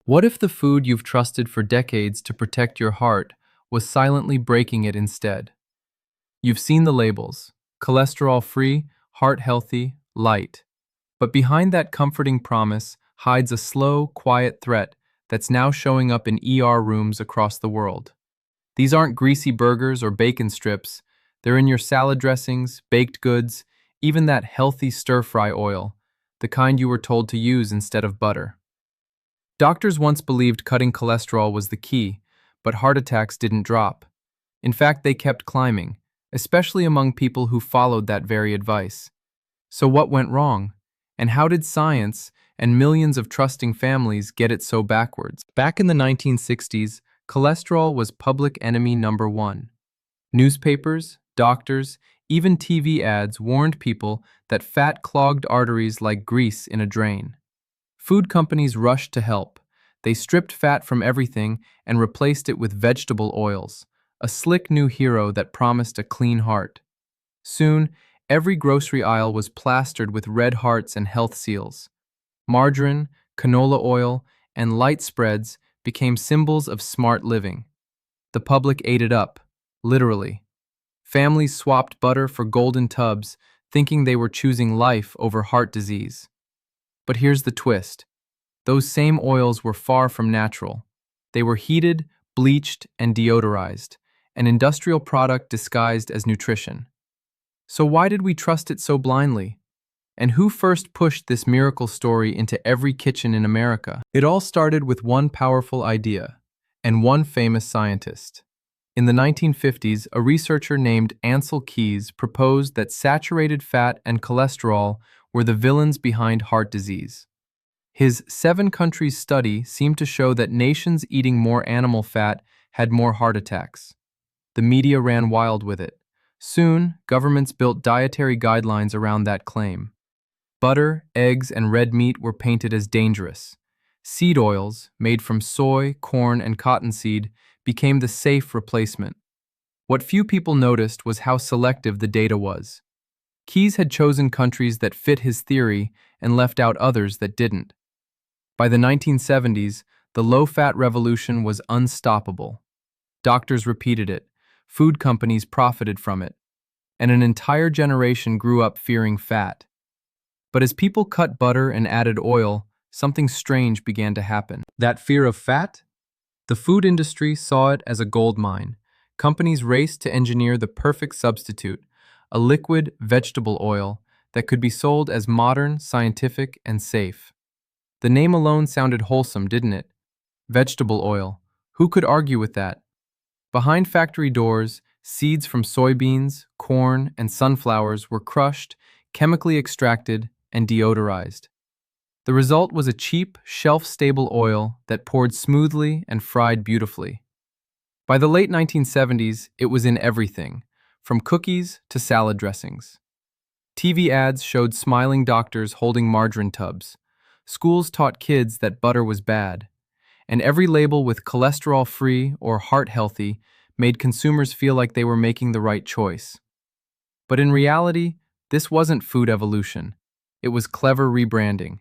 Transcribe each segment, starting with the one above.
What if the food you've trusted for decades to protect your heart was silently breaking it instead? You've seen the labels: cholesterol-free, heart-healthy, light. But behind that comforting promise hides a slow, quiet threat that's now showing up in rooms across the world. These aren't greasy burgers or bacon strips. They're in your salad dressings, baked goods, even that healthy stir-fry oil, the kind you were told to use instead of butter. Doctors once believed cutting cholesterol was the key, but heart attacks didn't drop. In fact, they kept climbing, especially among people who followed that very advice. So what went wrong? And how did science and millions of trusting families get it so backwards? Back in the 1960s, cholesterol was public enemy number one. Newspapers, doctors, even TV ads warned people that fat clogged arteries like grease in a drain. Food companies rushed to help. They stripped fat from everything and replaced it with vegetable oils, a slick new hero that promised a clean heart. Soon, every grocery aisle was plastered with red hearts and health seals. Margarine, canola oil, and light spreads became symbols of smart living. The public ate it up, literally. Families swapped butter for golden tubs, thinking they were choosing life over heart disease. But here's the twist. Those same oils were far from natural. They were heated, bleached, and deodorized, an industrial product disguised as nutrition. So why did we trust it so blindly? And who first pushed this miracle story into every kitchen in America? It all started with one powerful idea and one famous scientist. In the 1950s, a researcher named Ancel Keys proposed that saturated fat and cholesterol were the villains behind heart disease. His 7 countries study seemed to show that nations eating more animal fat had more heart attacks. The media ran wild with it. Soon, governments built dietary guidelines around that claim. Butter, eggs, and red meat were painted as dangerous. Seed oils, made from soy, corn, and cottonseed, became the safe replacement. What few people noticed was how selective the data was. Keys had chosen countries that fit his theory and left out others that didn't. By the 1970s, the low-fat revolution was unstoppable. Doctors repeated it, food companies profited from it, and an entire generation grew up fearing fat. But as people cut butter and added oil, something strange began to happen. That fear of fat? The food industry saw it as a gold mine. Companies raced to engineer the perfect substitute, a liquid vegetable oil that could be sold as modern, scientific, and safe. The name alone sounded wholesome, didn't it? Vegetable oil. Who could argue with that? Behind factory doors, seeds from soybeans, corn, and sunflowers were crushed, chemically extracted, and deodorized. The result was a cheap, shelf-stable oil that poured smoothly and fried beautifully. By the late 1970s, it was in everything, from cookies to salad dressings. TV ads showed smiling doctors holding margarine tubs. Schools taught kids that butter was bad. And every label with cholesterol-free or heart-healthy made consumers feel like they were making the right choice. But in reality, this wasn't food evolution. It was clever rebranding.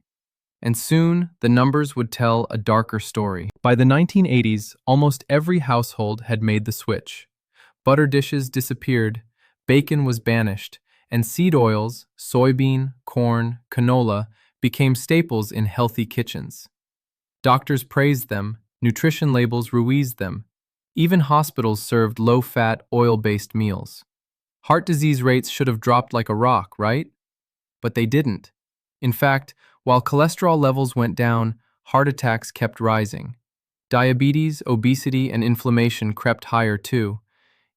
And soon, the numbers would tell a darker story. By the 1980s, almost every household had made the switch. Butter dishes disappeared, bacon was banished, and seed oils, soybean, corn, canola, became staples in healthy kitchens. Doctors praised them, nutrition labels ruized them. Even hospitals served low-fat, oil-based meals. Heart disease rates should have dropped like a rock, right? But they didn't. In fact, while cholesterol levels went down, heart attacks kept rising. Diabetes, obesity, and inflammation crept higher too.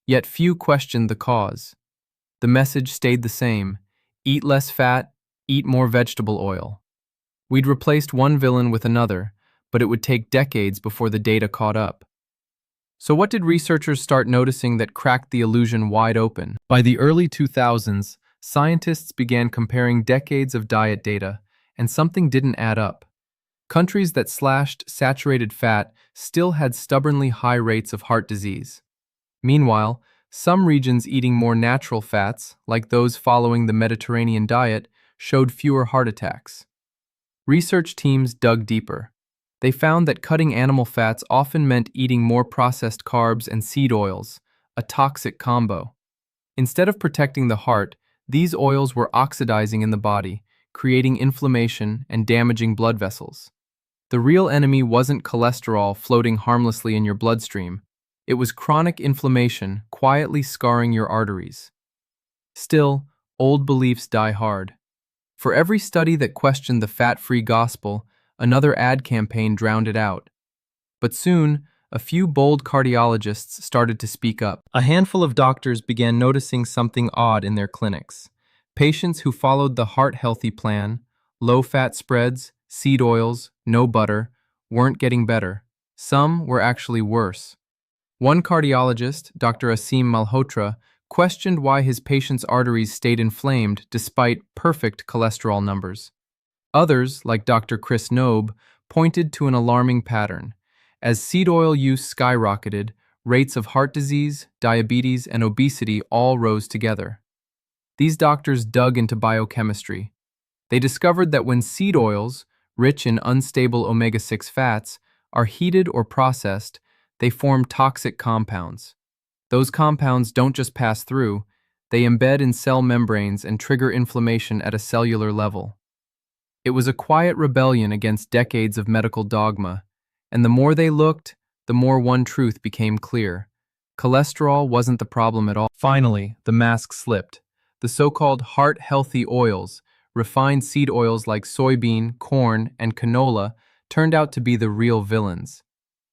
Yet few questioned the cause. The message stayed the same: eat less fat, eat more vegetable oil. We'd replaced one villain with another, but it would take decades before the data caught up. So what did researchers start noticing that cracked the illusion wide open? By the early 2000s, scientists began comparing decades of diet data, and something didn't add up. Countries that slashed saturated fat still had stubbornly high rates of heart disease. Meanwhile, some regions eating more natural fats, like those following the Mediterranean diet, showed fewer heart attacks. Research teams dug deeper. They found that cutting animal fats often meant eating more processed carbs and seed oils, a toxic combo. Instead of protecting the heart, these oils were oxidizing in the body, creating inflammation and damaging blood vessels. The real enemy wasn't cholesterol floating harmlessly in your bloodstream. It was chronic inflammation quietly scarring your arteries. Still, old beliefs die hard. For every study that questioned the fat-free gospel, another ad campaign drowned it out. But soon, a few bold cardiologists started to speak up. A handful of doctors began noticing something odd in their clinics. Patients who followed the heart-healthy plan, low-fat spreads, seed oils, no butter, weren't getting better. Some were actually worse. One cardiologist, Dr. Asim Malhotra, questioned why his patients' arteries stayed inflamed despite perfect cholesterol numbers. Others, like Dr. Chris Nobe, pointed to an alarming pattern. As seed oil use skyrocketed, rates of heart disease, diabetes, and obesity all rose together. These doctors dug into biochemistry. They discovered that when seed oils, rich in unstable omega-6 fats, are heated or processed, they form toxic compounds. Those compounds don't just pass through, they embed in cell membranes and trigger inflammation at a cellular level. It was a quiet rebellion against decades of medical dogma, and the more they looked, the more one truth became clear. Cholesterol wasn't the problem at all. Finally, the mask slipped. The so-called heart-healthy oils, refined seed oils like soybean, corn, and canola, turned out to be the real villains.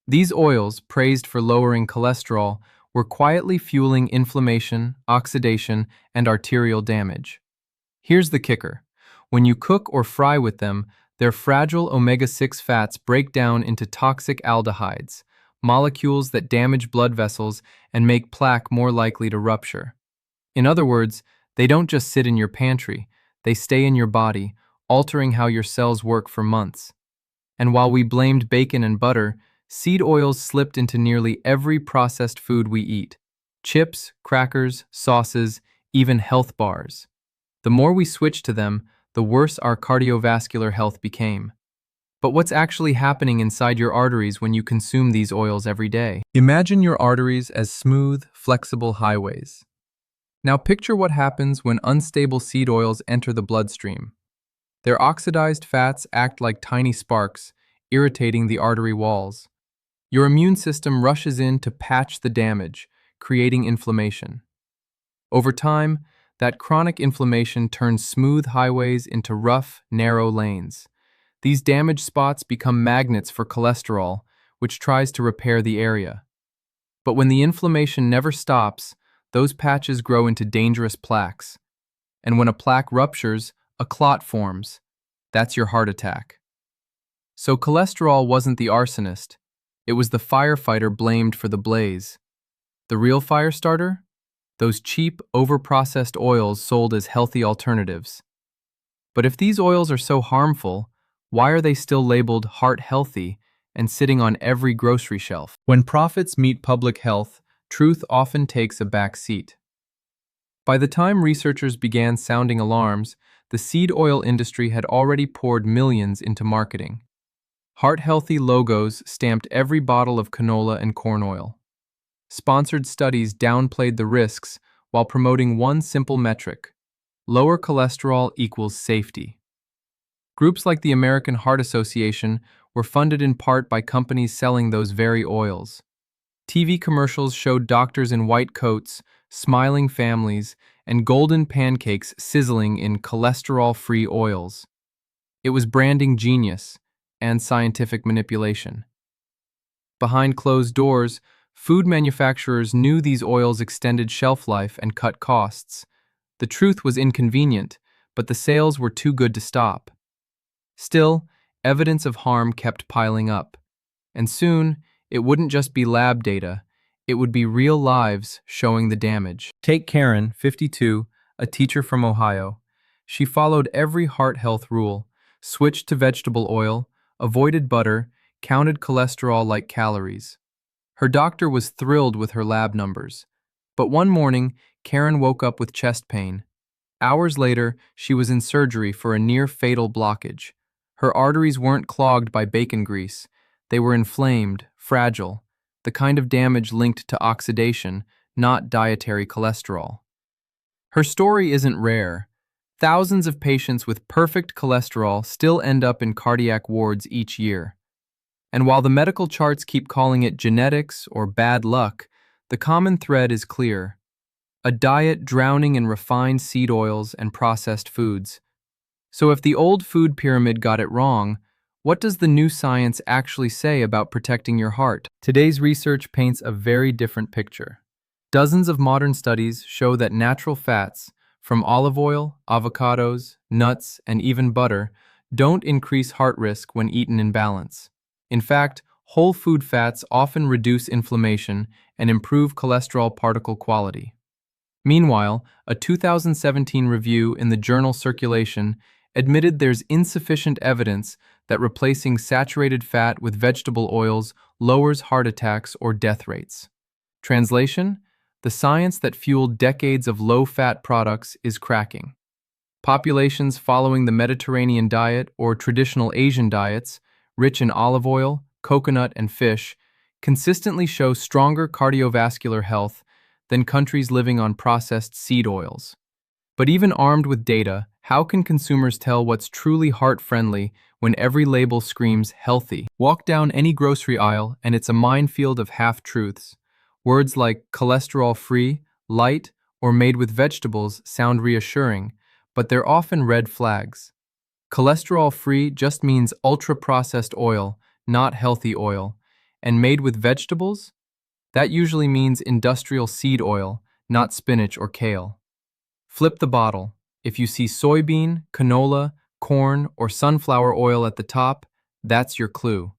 These oils, praised for lowering cholesterol, were quietly fueling inflammation, oxidation, and arterial damage. Here's the kicker. When you cook or fry with them, their fragile omega-6 fats break down into toxic aldehydes, molecules that damage blood vessels and make plaque more likely to rupture. In other words, they don't just sit in your pantry, they stay in your body, altering how your cells work for months. And while we blamed bacon and butter, seed oils slipped into nearly every processed food we eat. Chips, crackers, sauces, even health bars. The more we switched to them, the worse our cardiovascular health became. But what's actually happening inside your arteries when you consume these oils every day? Imagine your arteries as smooth, flexible highways. Now picture what happens when unstable seed oils enter the bloodstream. Their oxidized fats act like tiny sparks, irritating the artery walls. Your immune system rushes in to patch the damage, creating inflammation. Over time, that chronic inflammation turns smooth highways into rough, narrow lanes. These damaged spots become magnets for cholesterol, which tries to repair the area. But when the inflammation never stops, those patches grow into dangerous plaques. And when a plaque ruptures, a clot forms. That's your heart attack. So cholesterol wasn't the arsonist. It was the firefighter blamed for the blaze. The real fire starter? Those cheap, overprocessed oils sold as healthy alternatives. But if these oils are so harmful, why are they still labeled heart healthy and sitting on every grocery shelf? When profits meet public health, truth often takes a back seat. By the time researchers began sounding alarms, the seed oil industry had already poured millions into marketing. Heart-healthy logos stamped every bottle of canola and corn oil. Sponsored studies downplayed the risks while promoting one simple metric: lower cholesterol equals safety. Groups like the American Heart Association were funded in part by companies selling those very oils. TV commercials showed doctors in white coats, smiling families, and golden pancakes sizzling in cholesterol-free oils. It was branding genius and scientific manipulation. Behind closed doors, food manufacturers knew these oils extended shelf life and cut costs. The truth was inconvenient, but the sales were too good to stop. Still, evidence of harm kept piling up. And soon, it wouldn't just be lab data, it would be real lives showing the damage. Take Karen, 52, a teacher from Ohio. She followed every heart health rule, switched to vegetable oil, avoided butter, counted cholesterol like calories. Her doctor was thrilled with her lab numbers. But one morning, Karen woke up with chest pain. Hours later, she was in surgery for a near-fatal blockage. Her arteries weren't clogged by bacon grease. They were inflamed, fragile, the kind of damage linked to oxidation, not dietary cholesterol. Her story isn't rare. Thousands of patients with perfect cholesterol still end up in cardiac wards each year. And while the medical charts keep calling it genetics or bad luck, the common thread is clear: a diet drowning in refined seed oils and processed foods. So if the old food pyramid got it wrong, what does the new science actually say about protecting your heart? Today's research paints a very different picture. Dozens of modern studies show that natural fats, from olive oil, avocados, nuts, and even butter, don't increase heart risk when eaten in balance. In fact, whole food fats often reduce inflammation and improve cholesterol particle quality. Meanwhile, a 2017 review in the journal Circulation admitted there's insufficient evidence that replacing saturated fat with vegetable oils lowers heart attacks or death rates. Translation: the science that fueled decades of low-fat products is cracking. Populations following the Mediterranean diet or traditional Asian diets, rich in olive oil, coconut, and fish, consistently show stronger cardiovascular health than countries living on processed seed oils. But even armed with data, how can consumers tell what's truly heart-friendly when every label screams healthy? Walk down any grocery aisle and it's a minefield of half-truths. Words like cholesterol-free, light, or made with vegetables sound reassuring, but they're often red flags. Cholesterol-free just means ultra-processed oil, not healthy oil. And made with vegetables? That usually means industrial seed oil, not spinach or kale. Flip the bottle. If you see soybean, canola, corn, or sunflower oil at the top, that's your clue.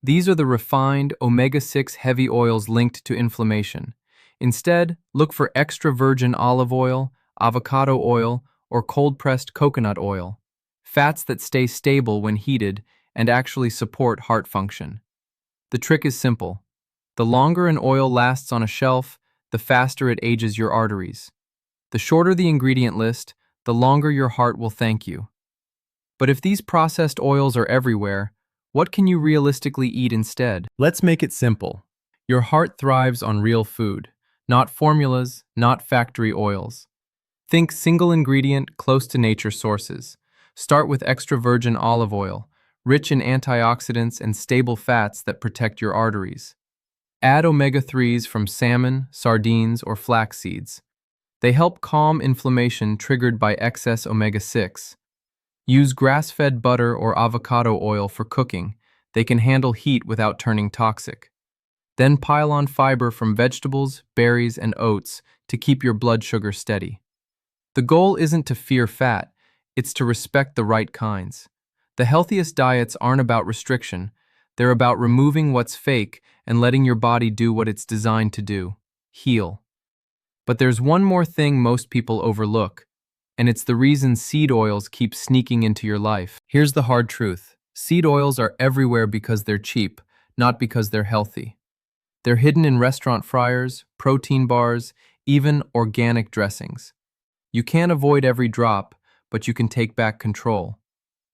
These are the refined omega-6 heavy oils linked to inflammation. Instead, look for extra virgin olive oil, avocado oil, or cold-pressed coconut oil, fats that stay stable when heated and actually support heart function. The trick is simple. The longer an oil lasts on a shelf, the faster it ages your arteries. The shorter the ingredient list, the longer your heart will thank you. But if these processed oils are everywhere, what can you realistically eat instead? Let's make it simple. Your heart thrives on real food, not formulas, not factory oils. Think single ingredient, close to nature sources. Start with extra virgin olive oil, rich in antioxidants and stable fats that protect your arteries. Add omega-3s from salmon, sardines, or flax seeds. They help calm inflammation triggered by excess omega-6. Use grass-fed butter or avocado oil for cooking. They can handle heat without turning toxic. Then pile on fiber from vegetables, berries, and oats to keep your blood sugar steady. The goal isn't to fear fat, it's to respect the right kinds. The healthiest diets aren't about restriction, they're about removing what's fake and letting your body do what it's designed to do: heal. But there's one more thing most people overlook, and it's the reason seed oils keep sneaking into your life. Here's the hard truth. Seed oils are everywhere because they're cheap, not because they're healthy. They're hidden in restaurant fryers, protein bars, even organic dressings. You can't avoid every drop, but you can take back control.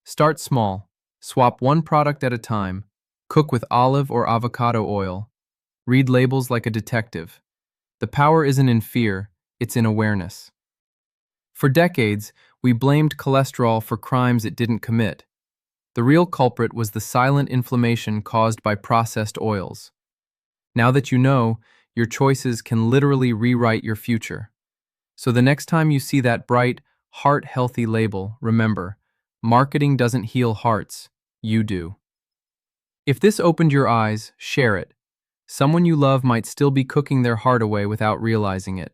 Start small. Swap one product at a time. Cook with olive or avocado oil. Read labels like a detective. The power isn't in fear, it's in awareness. For decades, we blamed cholesterol for crimes it didn't commit. The real culprit was the silent inflammation caused by processed oils. Now that you know, your choices can literally rewrite your future. So the next time you see that bright, heart-healthy label, remember, marketing doesn't heal hearts, you do. If this opened your eyes, share it. Someone you love might still be cooking their heart away without realizing it.